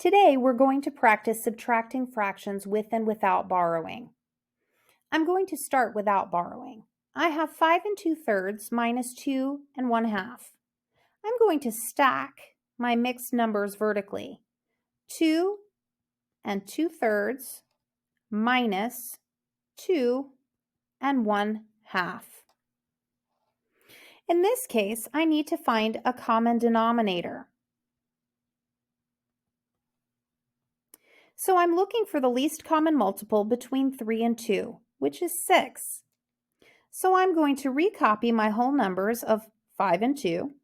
Today, we're going to practice subtracting fractions with and without borrowing. I'm going to start without borrowing. I have 5 2/3 minus 2 1/2. I'm going to stack my mixed numbers vertically. 2 2/3 minus 2 1/2. In this case, I need to find a common denominator. So I'm looking for the least common multiple between 3 and 2, which is 6. So I'm going to recopy my whole numbers of 5 and 2,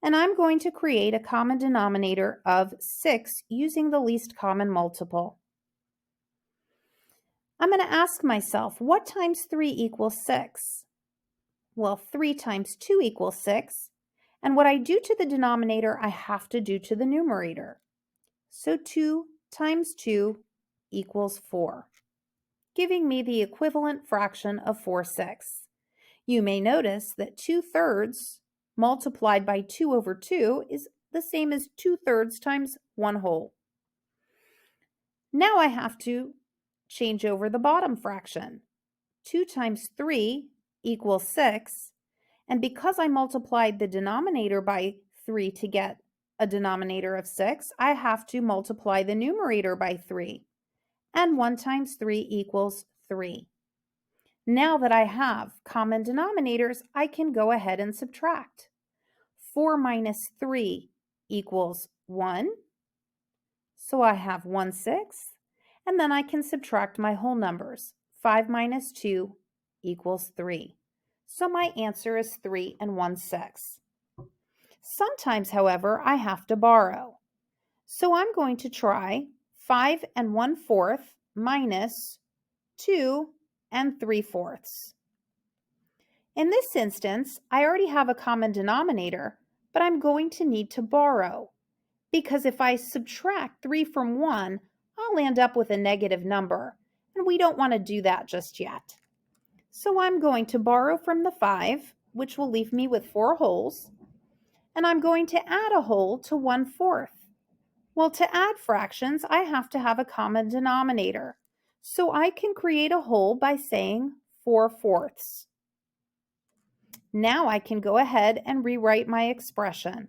and I'm going to create a common denominator of 6 using the least common multiple. I'm going to ask myself, what times 3 equals 6? Well, 3 times 2 equals 6, and what I do to the denominator, I have to do to the numerator. So 2 times 2 equals 4, giving me the equivalent fraction of 4/6. You may notice that 2/3 multiplied by 2 over 2 is the same as 2/3 times 1 whole. Now I have to change over the bottom fraction. 2 times 3 equals 6, and because I multiplied the denominator by 3 to get a denominator of 6, I have to multiply the numerator by 3, and 1 times 3 equals 3. Now that I have common denominators, I can go ahead and subtract. 4 minus 3 equals 1, so I have 1/6, and then I can subtract my whole numbers. 5 minus 2 equals 3. So my answer is 3 1/6. Sometimes, however, I have to borrow. So I'm going to try 5 1/4 minus 2 3/4. In this instance, I already have a common denominator, but I'm going to need to borrow, because if I subtract 3 from 1, I'll end up with a negative number, and we don't want to do that just yet. So I'm going to borrow from the 5, which will leave me with 4 wholes, and I'm going to add a whole to 1/4. Well, to add fractions, I have to have a common denominator. So I can create a whole by saying 4/4. Now I can go ahead and rewrite my expression.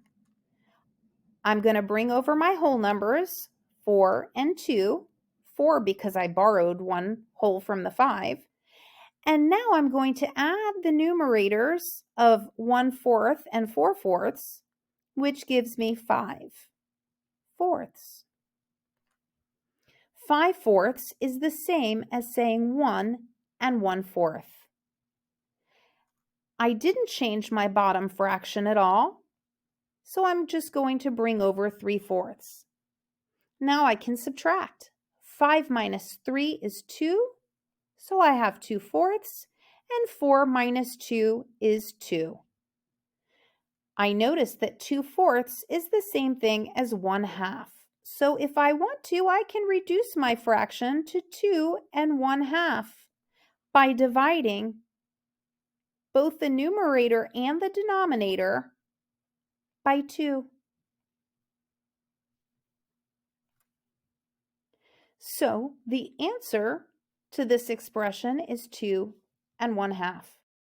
I'm going to bring over my whole numbers, 4 and 2, 4 because I borrowed 1 whole from the 5. And now I'm going to add the numerators of 1/4 and 4/4, which gives me 5/4. 5/4 is the same as saying 1 1/4. I didn't change my bottom fraction at all, so I'm just going to bring over 3/4. Now I can subtract. 5 minus 3 is 2, so I have 2/4, and 4 minus 2 is 2. I notice that 2/4 is the same thing as 1/2. So if I want to, I can reduce my fraction to 2 1/2 by dividing both the numerator and the denominator by 2. So the answer to this expression is 2 1/2.